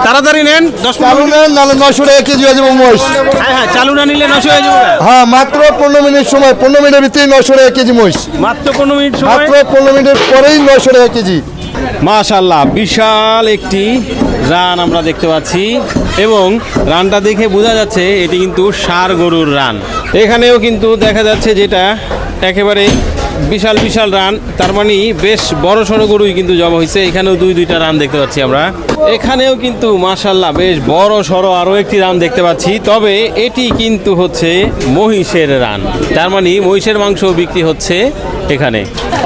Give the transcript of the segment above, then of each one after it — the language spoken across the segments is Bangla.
তাড়াতাড়ি নেন, 10-15 নেন, নাহলে 900 টাকা কেজি হয়ে যাবে মহিষ। হ্যাঁ, চালু না নিলে 900 হয়ে যাবে। হ্যাঁ, মাত্র 15 মিনিট সময়, 15 মিনিটের ভিতরে 900 টাকা কেজি মহিষ। মাত্র 15 মিনিট সময়, মাত্র 15 মিনিটের পরেই 900 টাকা কেজি। মাশাআল্লাহ, বিশাল একটি রান আমরা দেখতে পাচ্ছি এবং রানটা দেখে বোঝা যাচ্ছে এটি কিন্তু ষাঁড় গরুর রান। এখানেও কিন্তু দেখা যাচ্ছে যেটা একেবারে বিশাল বিশাল রান, তার মানে বেশ বড় সড়ো গরুই কিন্তু জমা হয়েছে। এখানেও দুইটা রান দেখতে পাচ্ছি আমরা। এখানেও কিন্তু মাশাআল্লাহ বেশ বড় সড়ো আরও একটি রান দেখতে পাচ্ছি, তবে এটি কিন্তু হচ্ছে মহিষের রান, তার মানে মহিষের মাংস বিক্রি হচ্ছে এখানে।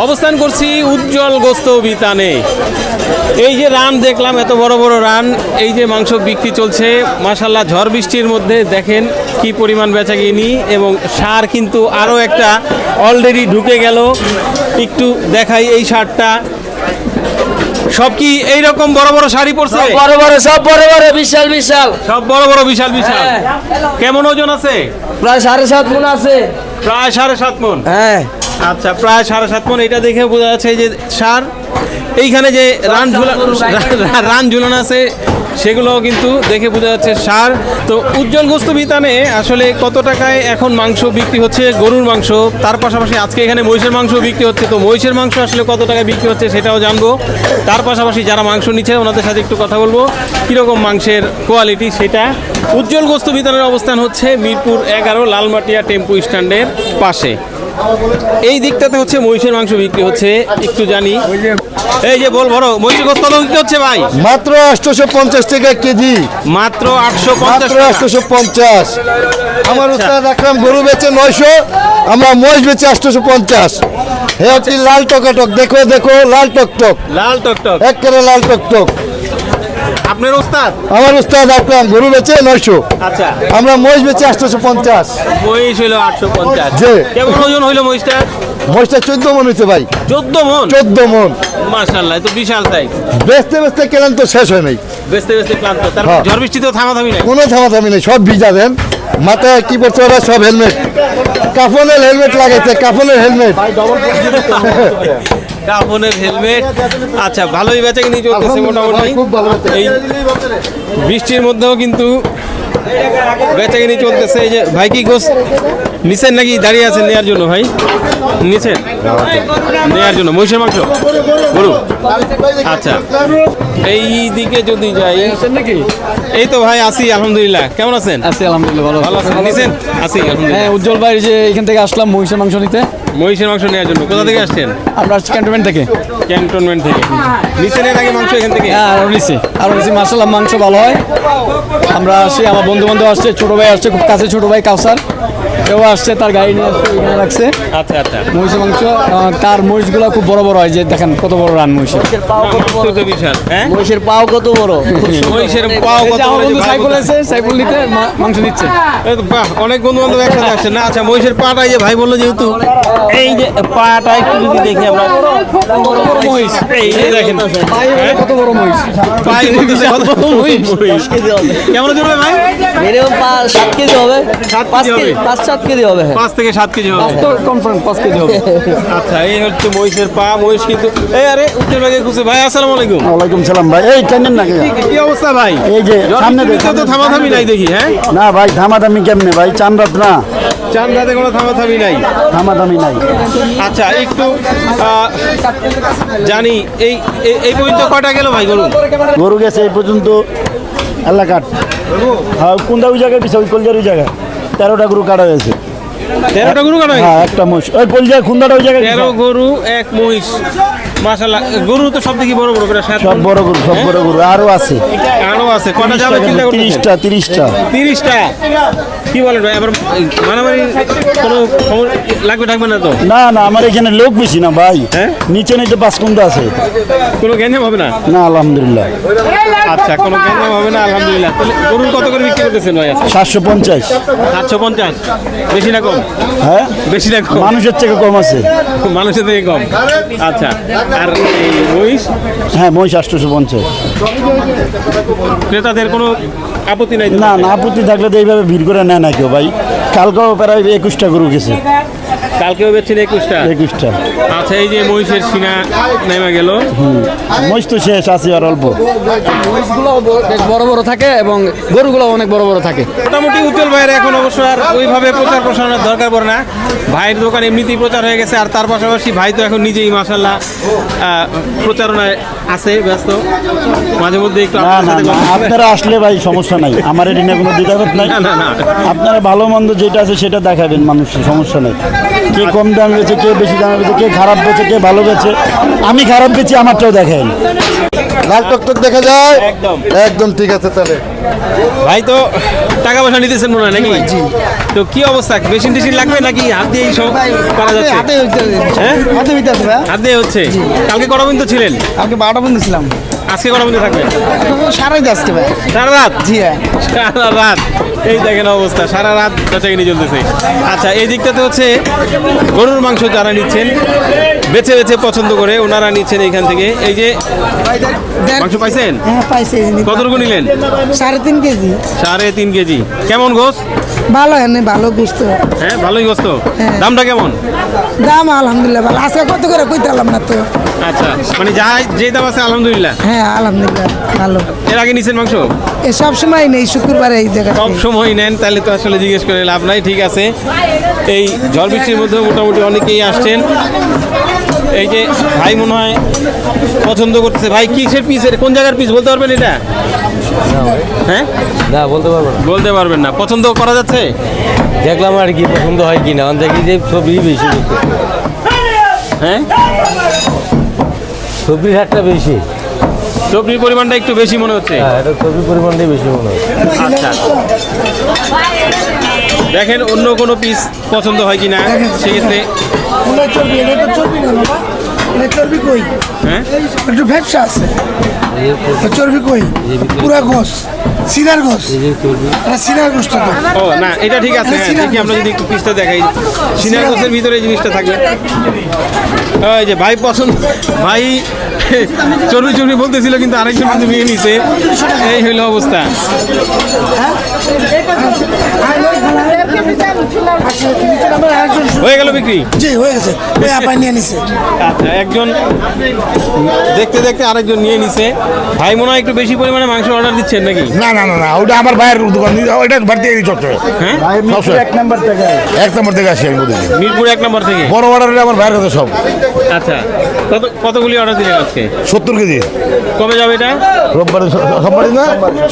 অবস্থান করছি উজ্জ্বল গোস্ত বিতানে। এই যে রান দেখলাম, এত বড় বড় রান, এই যে মাংস বিক্রি চলছে মাশাআল্লাহ। ঝড় বৃষ্টির মধ্যে দেখেন কি পরিমাণ বেচাকিনি, এবং ষাঁড় কিন্তু আরও একটা অলরেডি ঢুকে গেল। একটু দেখাই এই ষাঁড়টা। সব কি এইরকম বড় বড় শাড়ি পরছে? বড় বড়, সব বড় বড়, বিশাল বিশাল, সব বড় বড় বিশাল বিশাল। কেমন ওজন আছে? প্রায় 7.5 মণ আছে। প্রায় 7.5 মণ। হ্যাঁ, আচ্ছা, প্রায় 7.5 মণ। এটা দেখে বোঝা যাচ্ছে যে ষাঁড়। এইখানে যে রান ঝুলানো আছে সেগুলোও কিন্তু দেখে বোঝা যাচ্ছে ষাঁড়। তো উজ্জ্বল গোস্ত বিতানে আসলে কত টাকায় এখন মাংস বিক্রি হচ্ছে, গরুর মাংস, তার পাশাপাশি আজকে এখানে মহিষের মাংস বিক্রি হচ্ছে। তো মহিষের মাংস আসলে কত টাকায় বিক্রি হচ্ছে সেটাও জানবো। তার পাশাপাশি যারা মাংস নিচ্ছে ওনাদের সাথে একটু কথা বলবো, কীরকম মাংসের কোয়ালিটি সেটা। উজ্জ্বল গোস্ত বিতানের অবস্থান হচ্ছে মিরপুর 11 লালমাটিয়া টেম্পু স্ট্যান্ডের পাশে। এই দিকটাতে হচ্ছে মহিষের মাংস বিক্রি হচ্ছে, একটু জানি। এই যে বল বড় মহিষের গোস্ত বিক্রি হচ্ছে ভাই মাত্র 850 টাকা কেজি। মাত্র 850 মাত্র 850। আমার উস্তাদ রাখলাম গরু বেচে 900, আমরা মহিষ বেচে 850। হে হচ্ছে লাল টকাটক, দেখো দেখো, লাল টকটক, লাল টকটক। একেবারে লাল টকটক। আপনার ওস্তাদ? আমার উস্তাদ রাখলাম গরু বেচে 900, আচ্ছা, আমরা মহিষ বেচে 850। মহিষ হইলো 850। জি। কেমন ওজন হইলো মহিষটা? মহিষটা 14 মণ হয়েছে ভাই। 14 মণ? 14 মণ। মাশাআল্লাহ, তো বিশাল সাইজ। বেচতে বেচতে কেলেন তো শেষ হয় নাই। বেচতে বেচতে ক্লান্ত। তার হ্যাঁ। ঝড় বৃষ্টিতেও থামাথামি নাই? কোনো থামাথামি নেই, সব ভিজা দেন। মাথায় কি পড়ছে ওরা? সব হেলমেট, কাফনের হেলমেট লাগাইছে, কাফনের হেলমেট। কাফনের হেলমেট। আচ্ছা, ভালোই বেচাকিনি চলতেছে মোটামুটি। খুব ভালো এই বৃষ্টির মধ্যেও কিন্তু বেচাকিনি চলতেছে। এই যে ভাই কি গোস নিছেন নাকি দাঁড়িয়ে আছেন নেওয়ার জন্য? ভাই নিছেন নেওয়ার জন্য মহিষের মাংস, গরু। আচ্ছা, এই দিকে যদি যাই, এই তো ভাই আছি আলহামদুলিল্লাহ। কেমন আছেন? আছি আলহামদুলিল্লাহ, ভালো ভালো আছেন? নিছেন? আছি আলহামদুলিল্লাহ। হ্যাঁ, উজ্জ্বল ভাই যে এখান থেকে আসলাম মহিষের মাংস নিতে। মহিষের মাংস নেওয়ার জন্য কোথা থেকে আসছেন? আমরা আসছি ক্যান্টনমেন্ট থেকে। ক্যান্টনমেন্ট থেকে নিছেন এর আগে মাংস এখান থেকে? হ্যাঁ, আরও নিছি মার্শাল্লাহ, মাংস ভালো হয়। আমরা আসছি, আমার বন্ধু বান্ধব আসছে, ছোটো ভাই আসছে খুব কাছে, ছোটো ভাই কাউসার, কেউ আসছে, তার গাড়ি নিয়ে আসছে, এখানে রাখছে। আচ্ছা আচ্ছা। মহিষের মাংস, তার মহিষগুলো খুব বড় বড় হয়, যে দেখেন কত বড় রান মহিষের। বিশাল। হ্যাঁ, মহিষের পাও কত বড়। মহিষের পাও এই কত যে আমার বড়? বন্ধু সাইফুল আছে, সাইফুল নিতে মাংস দিচ্ছে। এই তো বাহ, অনেক বন্ধু বান্ধব একসাথে আসছে না? আচ্ছা, মহিষের পাটা এই যে ভাই বললো, যেহেতু এই যে পাটা একটু যদি দেখি আমরা, মহিষ এই যে দেখেন কত বড় মহিষ, পাই বলতেছে কত বড় মহিষ। কেমন চলবে ভাই? মিনিমাম 7 কেজি হবে। 7 কেজি হবে? 5-7 কেজি হবে। 5 থেকে 7 কেজি হবে। কনফার্ম 5 কেজি হবে। আচ্ছা, এই হচ্ছে মহিষের পা। মহিষ কিন্তু এই আরে উত্তর ভাগে খুঁজে। ভাই আসসালামু আলাইকুম। ওয়ালাইকুম সালাম ভাই। এই কেমন নাকি কি অবস্থা ভাই? এই যে সামনে তো থামাথামি নাই দেখি। হ্যাঁ না ভাই, থামাথামি কেমনে ভাই? চান রাত না, চান রাতে কোনো থামাথামি নাই। থামাথামি নাই। আচ্ছা, একটু জানি এই এই পর্যন্ত কয়টা গেল ভাই গরু? গরু গেছে এই পর্যন্ত এলাকার। হ্যাঁ, কোনটা ওই জায়গায় পিছিয়ে, ওই কলজার ওই জায়গায় 13টা গরু কাটা গেছে। 13টা গরু কাটা হ্যাঁ, একটা মহিষ ওই কলজার খুন্দাটা ওই জায়গায়। 13 গরু, এক মহিষ। মাশাআল্লাহ, গরু তো সব দিকে বড় বড় করে। সব বড় গরু, সব বড় গরু। আরো আছে, আরো আছে। কটা যাবে চিন্তা করতেছেন? 30টা। 30টা? কি বলেন ভাই? আবার মারামারি কোনো লাগবে থাকবে না তো? না না, আমার এখানে লোক বেশি না ভাই। হ্যাঁ, নিচে নিচে 5 কুন্দা আছে। কোনো গ্যাঞ্জাম হবে না? না আলহামদুলিল্লাহ। আচ্ছা, কোনো গ্যাঞ্জাম হবে না আলহামদুলিল্লাহ। তাহলে গরু কত করে বিক্রি করতেছেন ভাই? 750। 750? বেশি না কম? হ্যাঁ, বেশি না কম? মানুষের থেকে কম আছে। মানুষের থেকে কম। আচ্ছা, আর এই মহিষ? হ্যাঁ, মহিষ 850। ক্রেতাদের কোনো আপত্তি নাই? না না, আপত্তি থাকলে তো এইভাবে ভিড় করে নেয় না কেউ ভাই। কালকেও প্রায় 21টা গরু গেছে। কালকেও বেচছেন 21টা। 21টা। আচ্ছা, এই যে মহিষের সিনা নেমে গেল। মহিষ তো শেষ আছে আর অল্প। মহিষগুলো বেশ বড় বড় থাকে এবং গরুগুলো অনেক বড় বড় থাকে। মোটামুটি উজ্জ্বল ভাইয়ের এখন অবশ্য আর ওইভাবে প্রচার প্রসারণের দরকার পড়ে না। ভাইয়ের দোকান এমনিতেই প্রচার হয়ে গেছে, আর তার পাশাপাশি ভাই তো এখন নিজেই মাশাআল্লাহ প্রচারণায় আছে ব্যস্ত। মাঝে মধ্যে একটু না আপনার না সাথে না, কথা বলে। আপনারা আসলে ভাই সমস্যা নাই, আমার এটি নিয়ে কোনো দ্বিধাবোধ নাই। না, না, না। আপনারা ভালো মন্দ যেটা আছে সেটা দেখাবেন মানুষের, সমস্যা নেই। কে কম দাম বেচে, কে বেশি দামে বেচে, কে খারাপ বেচে, কে ভালো বেচে। আমি খারাপ বেচি, আমারটাও দেখেন। লাল টকটক দেখা যায় একদম। একদম ঠিক আছে তাহলে। ভাই তো টাকা পয়সা নিতেছেন মনে হয় নাকি? তো কি অবস্থা, মেশিন টেশিন লাগবে নাকি হাত দিয়ে সব করা যাচ্ছে? হ্যাঁ, হাত দিয়ে হচ্ছে। কালকে কটা পর্যন্ত ছিলেন? আমাকে 12টা পর্যন্ত ছিলাম। আজকে কটা পর্যন্ত থাকবেন? সারাই যাচ্ছে ভাই। সারা রাত? জি হ্যাঁ। সারা রাত, এই দেখেন অবস্থা, সারা রাত বেচাকিনি চলতেছে। আচ্ছা, এই দিকটাতে হচ্ছে গরুর মাংস যারা নিচ্ছেন বেছে বেছে পছন্দ করে ওনারা নিচ্ছেন এইখান থেকে। এই যে মাংস পাইছেন? হ্যাঁ পাইছে। কতটুকু নিলেন? 3.5 কেজি। 3.5 কেজি। কেমন গোস? ভালো এনে ভালো গুস্ত। হ্যাঁ, ভালোই গোস্ত। হ্যাঁ। দামটা কেমন? দাম আলহামদুলিল্লাহ ভালো আছে। কত করে কইতালাম না তো। আচ্ছা, মানে যা যে দাম আছে আলহামদুলিল্লাহ। হ্যাঁ আলহামদুলিল্লাহ ভালো। এর আগে নিছেন মাংস? এ সব সময় নেই, শুক্রবারে এই জায়গায়। সব সময় নেন, তাহলে তো আসলে জিজ্ঞেস করে লাভ নাই। ঠিক আছে, এই ঝড় বৃষ্টির মধ্যে মোটামুটি অনেকেই আসছেন। এই যে ভাই মনে হয় পছন্দ করতেছে। ভাই কিসের পিসের, কোন জায়গার পিস বলতে পারবেন এটা? হ্যাঁ, না বলতে পারবো না, বলতে পারবেন না। পছন্দ করা যাচ্ছে? দেখলাম আর কি পছন্দ হয় কিনা, দেখি যে ছবি বেশি হ্যাঁ, ছবির হাটটা বেশি। সবজির পরিমাণটা একটু বেশি মনে হচ্ছে। হ্যাঁ, এটা ছবির পরিমাণটাই বেশি মনে হয়। আচ্ছা, দেখেন অন্য কোনো পিস পছন্দ হয় কিনা সেক্ষেত্রে। চর্বি, এটা তো চর্বি না বাবা। এটা চর্বি কই? হ্যাঁ, একটু ভ্যাপসা আছে। চর্বি কই? পুরা গোস, সিনার গোস। এটা সিনার গোসটা তো। ও না, এটা ঠিক আছে। হ্যাঁ, দেখি আমরা যদি একটু পিসটা দেখাই, সিনার গোসের ভিতরে এই জিনিসটা থাকবে। ওই যে ভাই পছন্দ, ভাই চর্বি চর্বি বলতেছিল কিন্তু আরেকজন কিন্তু নিয়ে নিছে। এই হইলো অবস্থা। হয়ে গেল বিক্রি? জি হয়ে গেছে। ওই আপা নিয়ে নিছে। আচ্ছা, একজন দেখতে দেখতে আরেকজন নিয়ে নিছে। ভাই মনে হয় একটু বেশি পরিমাণে মাংস অর্ডার দিচ্ছেন নাকি? না না না না, ওটা আমার ভাইয়ের দোকান, ওইটা বাড়িতে এই চত্বরে হ্যাঁ, ভাই মিরপুর 1 নাম্বার থেকে। 1 নম্বর থেকে আসি আমি বলি। মিরপুর 1 নম্বর থেকে। বড় অর্ডার আমার ভাইয়ের কাছে সব। আচ্ছা, কতগুলি অর্ডার দিলেন আজকে? 70 কেজি। কবে যাবে এটা? রোববারে, সোমবারে না,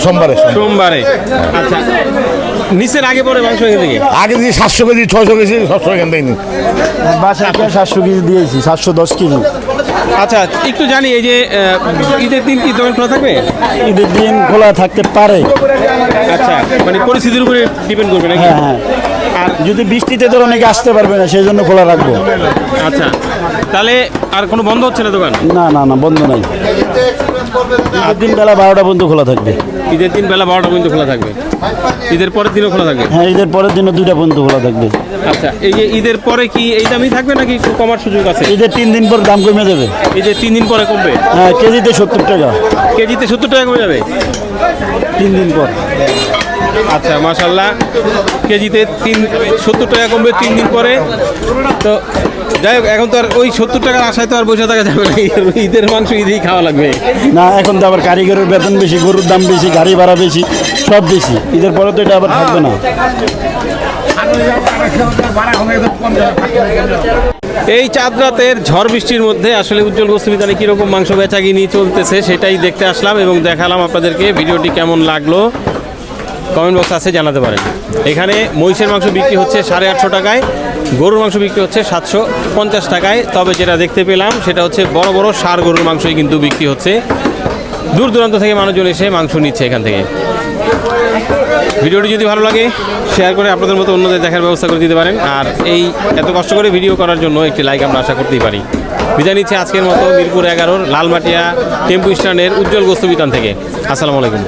সোমবারে। সোমবারে। আচ্ছা, নিচের আগে পরে মাংস এখান থেকে? আগে দিয়ে 700 কেজি, 600 কেজি, সবসময় এখান থেকে নিই। বাসায় 700 কেজি দিয়েছি, 710 কেজি। আচ্ছা, একটু জানি এই যে ঈদের দিন কি দোকান খোলা থাকবে? ঈদের দিন খোলা থাকতে পারে। আচ্ছা, মানে পরিস্থিতির উপরে ডিপেন্ড করবে নাকি? হ্যাঁ হ্যাঁ, আর যদি বৃষ্টিতে তো অনেকে আসতে পারবে না, সেই জন্য খোলা রাখবো। আচ্ছা, তাহলে আর কোনো বন্ধ হচ্ছে না দোকান? না না না, বন্ধ নাই। ঈদের দিন বেলা 12টা পর্যন্ত খোলা থাকবে। ঈদের দিন বেলা 12টা পর্যন্ত খোলা থাকবে। ঈদের পরের দিনও খোলা থাকবে? হ্যাঁ, ঈদের পরের দিনও 2টা পর্যন্ত খোলা থাকবে। আচ্ছা, এই যে ঈদের পরে কি এই দামই থাকবে নাকি একটু কমার সুযোগ আছে? ঈদের 3 দিন পর দাম কমে যাবে। এই যে 3 দিন পরে কমবে? হ্যাঁ, কেজিতে 70 টাকা। কেজিতে 70 টাকা কমে যাবে 3 দিন পর। আচ্ছা, মাশাআল্লাহ, কেজিতে 70 টাকা কমবে 3 দিন পরে। তো যাই হোক, এখন তো আর ওই 70 টাকার আশায় তো আর বসে থাকা যাবে না। ঈদের মাংস ঈদেই খাওয়া লাগবে। না, এখন তো আবার কারিগরের বেতন বেশি, গরুর দাম বেশি, গাড়ি ভাড়া বেশি, সব বেশি। ঈদের পরে তো এটা আবার থাকবে না। এই চাঁদ রাতের ঝড় বৃষ্টির মধ্যে আসলে উজ্জ্বল গোস্ত বিতানে কীরকম মাংস বেচাকিনি চলতেছে সেটাই দেখতে আসলাম এবং দেখালাম আপনাদেরকে। ভিডিওটি কেমন লাগলো কমেন্ট বক্স আছে, জানাতে পারেন। এখানে মহিষের মাংস বিক্রি হচ্ছে 850 টাকায়, গরুর মাংস বিক্রি হচ্ছে 750 টাকায়। তবে যেটা দেখতে পেলাম সেটা হচ্ছে বড় বড় ষাঁড় গরুর মাংসই কিন্তু বিক্রি হচ্ছে। দূর দূরান্ত থেকে মানুষজন এসে মাংস নিচ্ছে এখান থেকে। ভিডিওটি যদি ভালো লাগে শেয়ার করে আপনাদের মতো অন্যদের দেখার ব্যবস্থা করে দিতে পারেন। আর এই এত কষ্ট করে ভিডিও করার জন্য একটি লাইক আমরা আশা করতেই পারি। বিদায় নিচ্ছে আজকের মতো মিরপুর 11 লালমাটিয়া টেম্পু স্ট্যান্ডের উজ্জ্বল গোস্ত বিতান থেকে। আসসালামু আলাইকুম।